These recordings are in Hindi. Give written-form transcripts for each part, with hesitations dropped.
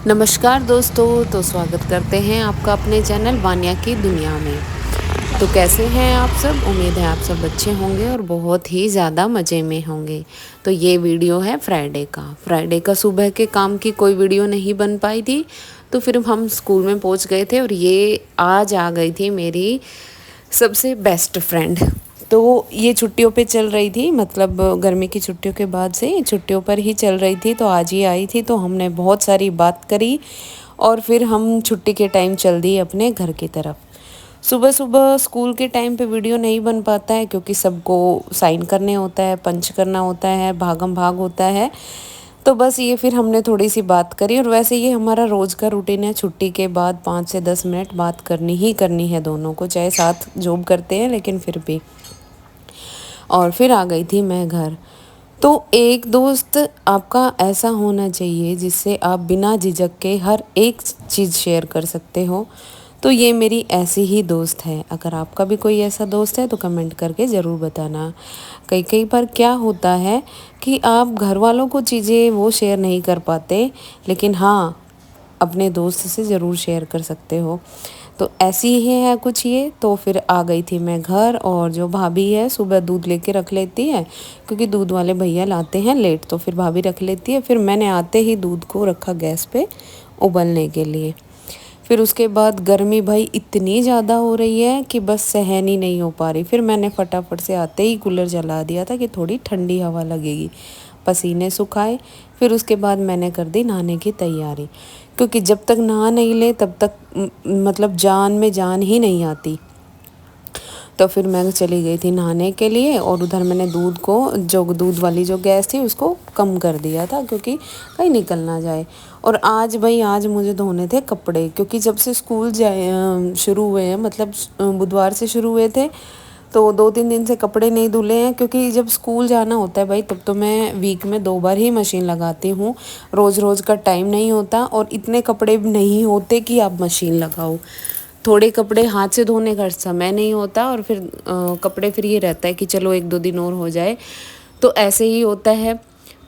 नमस्कार दोस्तों, तो स्वागत करते हैं आपका अपने चैनल वान्या की दुनिया में। तो कैसे हैं आप सब? उम्मीद है आप सब अच्छे होंगे और बहुत ही ज़्यादा मज़े में होंगे। तो ये वीडियो है फ्राइडे का सुबह के काम की कोई वीडियो नहीं बन पाई थी, तो फिर हम स्कूल में पहुंच गए थे और ये आज आ गई थी मेरी सबसे बेस्ट फ्रेंड। तो ये छुट्टियों पे चल रही थी, मतलब गर्मी की छुट्टियों के बाद से छुट्टियों पर ही चल रही थी, तो आज ही आई थी। तो हमने बहुत सारी बात करी और फिर हम छुट्टी के टाइम चल दिए अपने घर की तरफ। सुबह सुबह स्कूल के टाइम पे वीडियो नहीं बन पाता है क्योंकि सबको साइन करने होता है, पंच करना होता है, भागम भाग होता है। तो बस ये फिर हमने थोड़ी सी बात करी और वैसे ये हमारा रोज़ का रूटीन है, छुट्टी के बाद 5 से 10 मिनट बात करनी ही करनी है दोनों को, चाहे साथ जॉब करते हैं लेकिन फिर भी। और फिर आ गई थी मैं घर। तो एक दोस्त आपका ऐसा होना चाहिए जिससे आप बिना झिझक के हर एक चीज़ शेयर कर सकते हो। तो ये मेरी ऐसी ही दोस्त है। अगर आपका भी कोई ऐसा दोस्त है तो कमेंट करके ज़रूर बताना। कई कई बार क्या होता है कि आप घर वालों को चीज़ें वो शेयर नहीं कर पाते, लेकिन हाँ, अपने दोस्त से ज़रूर शेयर कर सकते हो। तो ऐसी ही है कुछ ये। तो फिर आ गई थी मैं घर और जो भाभी है सुबह दूध लेके रख लेती है, क्योंकि दूध वाले भैया लाते हैं लेट, तो फिर भाभी रख लेती है। फिर मैंने आते ही दूध को रखा गैस पे उबलने के लिए। फिर उसके बाद गर्मी भाई इतनी ज़्यादा हो रही है कि बस सहन ही नहीं हो पा रही। फिर मैंने फटाफट से आते ही कूलर जला दिया था कि थोड़ी ठंडी हवा लगेगी। पसीने सुखाए, फिर उसके बाद मैंने कर दी नहाने की तैयारी, क्योंकि जब तक नहा नहीं ले तब तक मतलब जान में जान ही नहीं आती। तो फिर मैं चली गई थी नहाने के लिए और उधर मैंने दूध को, जो दूध वाली जो गैस थी उसको कम कर दिया था क्योंकि कहीं निकल ना जाए। और आज भाई आज मुझे धोने थे कपड़े, क्योंकि जब से स्कूल जाए शुरू हुए हैं, मतलब बुधवार से शुरू हुए थे, तो 2-3 दिन से कपड़े नहीं धुले हैं। क्योंकि जब स्कूल जाना होता है भाई तब तो मैं वीक में 2 बार ही मशीन लगाती हूँ। रोज़ रोज़ का टाइम नहीं होता और इतने कपड़े भी नहीं होते कि आप मशीन लगाओ। थोड़े कपड़े हाथ से धोने का समय नहीं होता और फिर कपड़े फिर ये रहता है कि चलो 1-2 दिन और हो जाए, तो ऐसे ही होता है।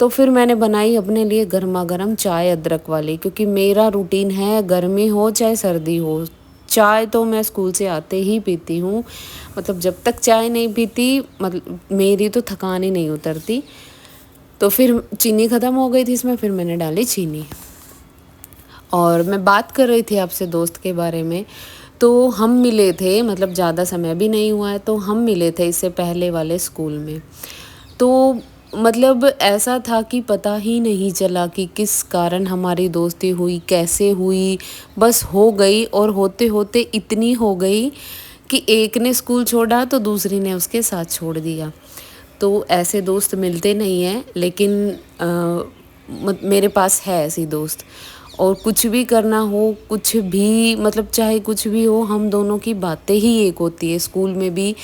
तो फिर मैंने बनाई अपने लिए गर्मा गर्म चाय अदरक वाली, क्योंकि मेरा रूटीन है गर्मी हो चाहे सर्दी हो, चाय तो मैं स्कूल से आते ही पीती हूँ। मतलब जब तक चाय नहीं पीती मतलब मेरी तो थकान ही नहीं उतरती। तो फिर चीनी ख़त्म हो गई थी इसमें, फिर मैंने डाली चीनी। और मैं बात कर रही थी आपसे दोस्त के बारे में। तो हम मिले थे, मतलब ज़्यादा समय भी नहीं हुआ है, तो हम मिले थे इससे पहले वाले स्कूल में। तो मतलब ऐसा था कि पता ही नहीं चला कि किस कारण हमारी दोस्ती हुई, कैसे हुई, बस हो गई। और होते होते इतनी हो गई कि एक ने स्कूल छोड़ा तो दूसरी ने उसके साथ छोड़ दिया। तो ऐसे दोस्त मिलते नहीं हैं, लेकिन मेरे पास है ऐसी दोस्त। और कुछ भी करना हो, कुछ भी मतलब चाहे कुछ भी हो, हम दोनों की बातें ही एक होती है। स्कूल में भी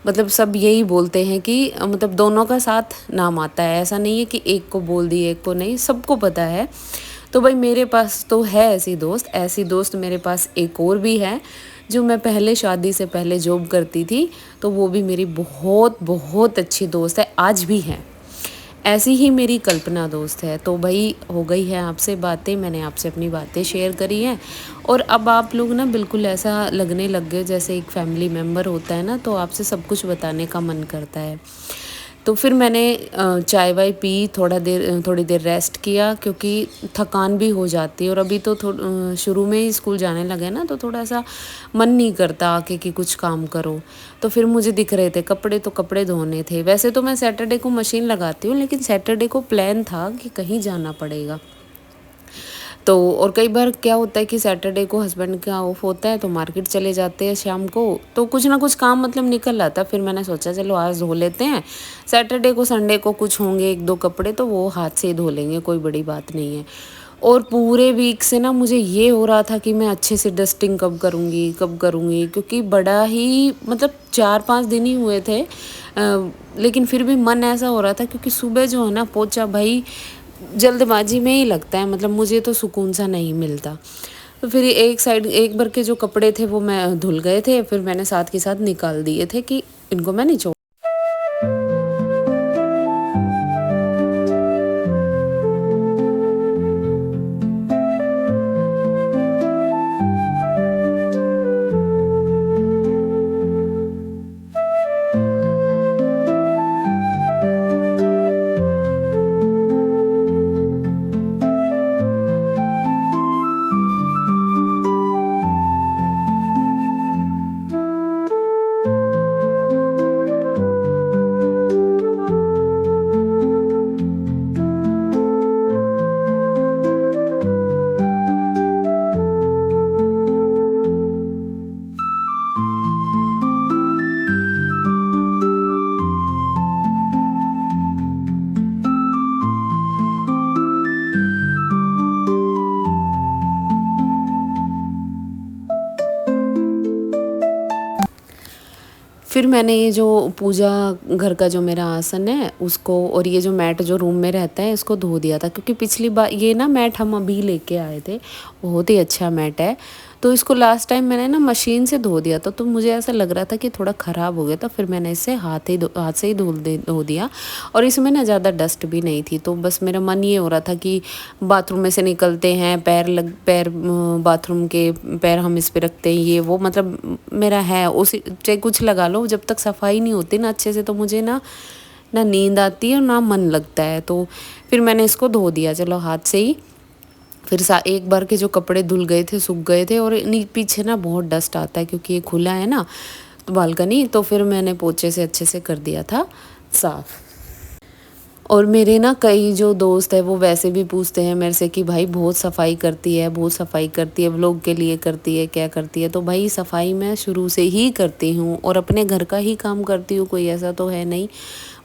मतलब सब यही बोलते हैं कि मतलब दोनों का साथ नाम आता है, ऐसा नहीं है कि एक को बोल दिए एक को नहीं, सबको पता है। तो भाई मेरे पास तो है ऐसी दोस्त मेरे पास एक और भी है, जो मैं पहले शादी से पहले जॉब करती थी, तो वो भी मेरी बहुत बहुत अच्छी दोस्त है, आज भी है। ऐसी ही मेरी कल्पना दोस्त है। तो भाई हो गई है आपसे बातें, मैंने आपसे अपनी बातें शेयर करी हैं और अब आप लोग ना बिल्कुल ऐसा लगने लग गए जैसे एक फैमिली मेम्बर होता है ना, तो आपसे सब कुछ बताने का मन करता है। तो फिर मैंने चाय वाय पी, थोड़ी देर रेस्ट किया, क्योंकि थकान भी हो जाती है। और अभी तो शुरू में ही स्कूल जाने लगे ना, तो थोड़ा सा मन नहीं करता आके कि कुछ काम करो। तो फिर मुझे दिख रहे थे कपड़े, तो कपड़े धोने थे। वैसे तो मैं सैटरडे को मशीन लगाती हूँ, लेकिन सैटरडे को प्लान था कि कहीं जाना पड़ेगा। तो और कई बार क्या होता है कि सैटरडे को हस्बैंड का ऑफ होता है तो मार्केट चले जाते हैं शाम को, तो कुछ ना कुछ काम मतलब निकल आता। फिर मैंने सोचा चलो आज धो लेते हैं, सैटरडे को संडे को कुछ होंगे 1-2 कपड़े तो वो हाथ से ही धो लेंगे, कोई बड़ी बात नहीं है। और पूरे वीक से ना मुझे ये हो रहा था कि मैं अच्छे से डस्टिंग कब करूँगी, क्योंकि बड़ा ही मतलब 4-5 दिन ही हुए थे। लेकिन फिर भी मन ऐसा हो रहा था, क्योंकि सुबह जो है ना पोछा भाई जल्दबाजी में ही लगता है, मतलब मुझे तो सुकून सा नहीं मिलता। तो फिर एक साइड एक बार के जो कपड़े थे वो मैं धुल गए थे, फिर मैंने साथ के साथ निकाल दिए थे कि इनको मैं निचोड़। फिर मैंने ये जो पूजा घर का जो मेरा आसन है उसको और ये जो मैट जो रूम में रहता है इसको धो दिया था, क्योंकि पिछली बार ये ना मैट हम अभी लेके आए थे, बहुत ही अच्छा मैट है। तो इसको लास्ट टाइम मैंने ना मशीन से धो दिया था, तो मुझे ऐसा लग रहा था कि थोड़ा ख़राब हो गया था, फिर मैंने इसे हाथ से ही धो दिया। और इसमें ना ज़्यादा डस्ट भी नहीं थी, तो बस मेरा मन ये हो रहा था कि बाथरूम में से निकलते हैं, पैर बाथरूम के पैर हम इस पे रखते हैं, ये वो मतलब मेरा है उसी चाहे कुछ लगा लो, जब तक सफाई नहीं होती ना अच्छे से तो मुझे ना ना नींद आती है और ना मन लगता है। तो फिर मैंने इसको धो दिया चलो हाथ से ही। फिर एक बार के जो कपड़े धुल गए थे, सूख गए थे, और पीछे ना बहुत डस्ट आता है क्योंकि ये खुला है ना तो बालकनी, तो फिर मैंने पोछे से अच्छे से कर दिया था साफ़। और मेरे ना कई जो दोस्त है वो वैसे भी पूछते हैं मेरे से कि भाई बहुत सफाई करती है, बहुत सफाई करती है, व्लॉग के लिए करती है, क्या करती है। तो भाई सफाई मैं शुरू से ही करती हूँ और अपने घर का ही काम करती हूँ, कोई ऐसा तो है नहीं।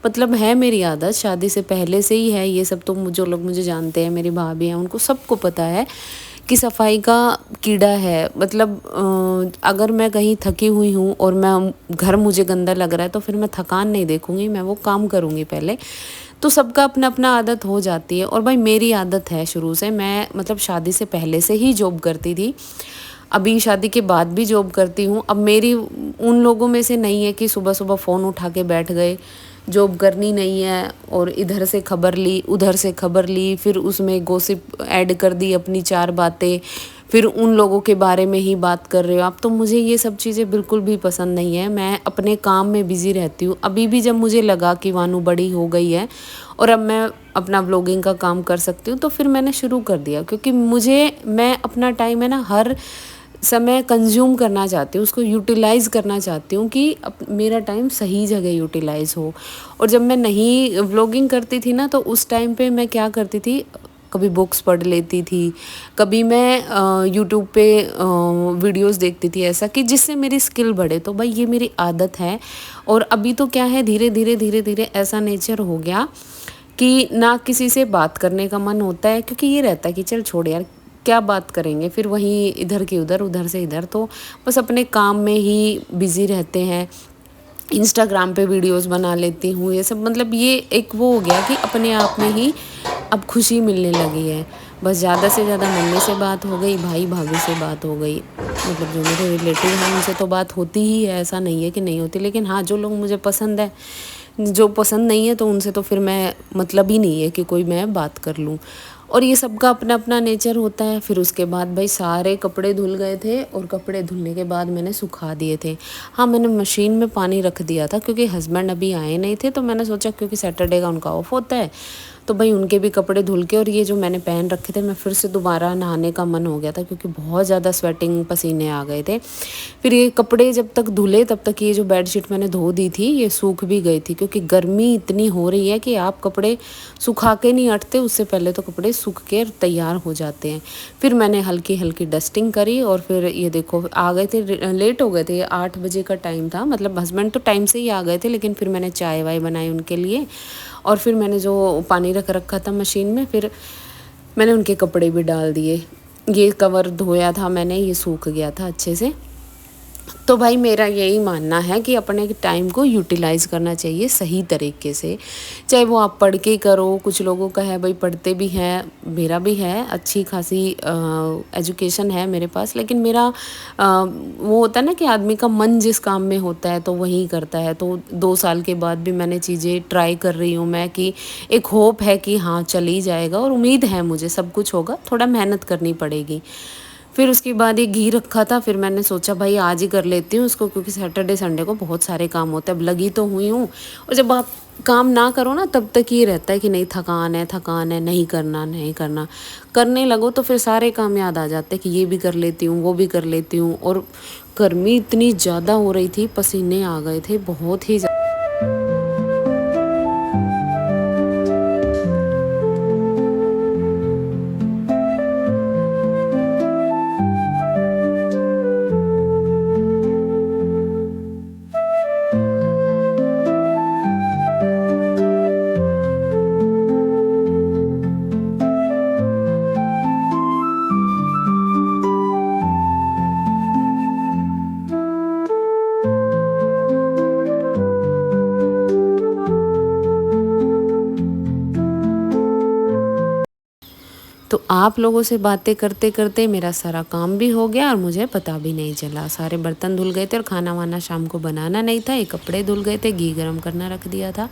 मतलब है मेरी आदत, शादी से पहले से ही है ये सब। तो जो लोग मुझे जानते हैं, मेरी भाभी हैं, उनको सबको पता है कि सफाई का कीड़ा है। मतलब अगर मैं कहीं थकी हुई हूँ और मैं घर मुझे गंदा लग रहा है तो फिर मैं थकान नहीं देखूँगी, मैं वो काम करूँगी पहले। तो सबका अपना अपना आदत हो जाती है। और भाई मेरी आदत है शुरू से, मैं मतलब शादी से पहले से ही जॉब करती थी, अभी शादी के बाद भी जॉब करती हूँ। अब मेरी उन लोगों में से नहीं है कि सुबह सुबह फ़ोन उठा के बैठ गए, जॉब करनी नहीं है और इधर से खबर ली उधर से खबर ली, फिर उसमें गॉसिप ऐड कर दी अपनी 4 बातें, फिर उन लोगों के बारे में ही बात कर रहे हो आप। तो मुझे ये सब चीज़ें बिल्कुल भी पसंद नहीं है, मैं अपने काम में बिज़ी रहती हूँ। अभी भी जब मुझे लगा कि वानू बड़ी हो गई है और अब मैं अपना व्लॉगिंग का काम कर सकती हूँ तो फिर मैंने शुरू कर दिया, क्योंकि मैं अपना टाइम है ना हर समय कंज्यूम करना चाहती हूँ, उसको यूटिलाइज़ करना चाहती हूँ कि मेरा टाइम सही जगह यूटिलाइज़ हो। और जब मैं नहीं व्लॉगिंग करती थी ना तो उस टाइम पे मैं क्या करती थी, कभी बुक्स पढ़ लेती थी, कभी मैं यूट्यूब पे वीडियोस देखती थी ऐसा कि जिससे मेरी स्किल बढ़े। तो भाई ये मेरी आदत है। और अभी तो क्या है, धीरे धीरे ऐसा नेचर हो गया कि ना किसी से बात करने का मन होता है, क्योंकि ये रहता है कि चल छोड़ यार क्या बात करेंगे, फिर वहीं इधर की उधर उधर से इधर, तो बस अपने काम में ही बिज़ी रहते हैं। इंस्टाग्राम पे वीडियोस बना लेती हूँ, ये सब मतलब ये एक वो हो गया कि अपने आप में ही अब खुशी मिलने लगी है। बस ज़्यादा से ज़्यादा मम्मी से बात हो गई, भाई भाभी से बात हो गई, मतलब जो मेरे रिलेटिव हैं उनसे तो बात होती ही है, ऐसा नहीं है कि नहीं होती। लेकिन हाँ, जो लोग मुझे पसंद है, जो पसंद नहीं है तो उनसे तो फिर मैं मतलब ही नहीं है कि कोई मैं बात कर लूँ। और ये सबका अपना अपना नेचर होता है। फिर उसके बाद भाई सारे कपड़े धुल गए थे और कपड़े धुलने के बाद मैंने सुखा दिए थे। हाँ, मैंने मशीन में पानी रख दिया था क्योंकि हस्बैंड अभी आए नहीं थे, तो मैंने सोचा क्योंकि सैटरडे का उनका ऑफ होता है तो भाई उनके भी कपड़े धुल के, और ये जो मैंने पहन रखे थे मैं फिर से दोबारा नहाने का मन हो गया था क्योंकि बहुत ज़्यादा स्वेटिंग पसीने आ गए थे। फिर ये कपड़े जब तक धुले तब तक ये जो बेडशीट मैंने धो दी थी ये सूख भी गई थी, क्योंकि गर्मी इतनी हो रही है कि आप कपड़े सुखा के नहीं हटते, उससे पहले तो कपड़े सूख के तैयार हो जाते हैं। फिर मैंने हल्की हल्की डस्टिंग करी और फिर ये देखो आ गए थे, लेट हो गए थे, 8 बजे का टाइम था। मतलब हस्बैंड तो टाइम से ही आ गए थे, लेकिन फिर मैंने चाय वाय बनाई उनके लिए और फिर मैंने जो पानी रख रखा था मशीन में, फिर मैंने उनके कपड़े भी डाल दिए। ये कवर धोया था मैंने, ये सूख गया था अच्छे से। तो भाई मेरा यही मानना है कि अपने टाइम को यूटिलाइज़ करना चाहिए सही तरीके से, चाहे वो आप पढ़ के करो। कुछ लोगों का है भाई पढ़ते भी हैं, मेरा भी है, अच्छी खासी एजुकेशन है मेरे पास, लेकिन मेरा वो होता है ना कि आदमी का मन जिस काम में होता है तो वही करता है। तो 2 साल के बाद भी मैंने चीज़ें ट्राई कर रही हूँ मैं, कि एक होप है कि हाँ चल ही जाएगा, और उम्मीद है मुझे सब कुछ होगा, थोड़ा मेहनत करनी पड़ेगी। फिर उसके बाद ये घी रखा था, फिर मैंने सोचा भाई आज ही कर लेती हूँ उसको, क्योंकि सैटरडे संडे को बहुत सारे काम होते हैं। अब लगी तो हुई हूँ, और जब आप काम ना करो ना तब तक ये रहता है कि नहीं थकान है, नहीं करना नहीं करना। करने लगो तो फिर सारे काम याद आ जाते हैं कि ये भी कर लेती हूँ वो भी कर लेती हूँ। और गर्मी इतनी ज़्यादा हो रही थी, पसीने आ गए थे बहुत ही आप लोगों से बातें करते करते मेरा सारा काम भी हो गया और मुझे पता भी नहीं चला। सारे बर्तन धुल गए थे और खाना वाना शाम को बनाना नहीं था, ये कपड़े धुल गए थे, घी गरम करना रख दिया था।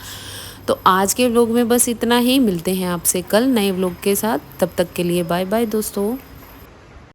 तो आज के व्लॉग में बस इतना ही। मिलते हैं आपसे कल नए व्लॉग के साथ। तब तक के लिए बाय बाय दोस्तों।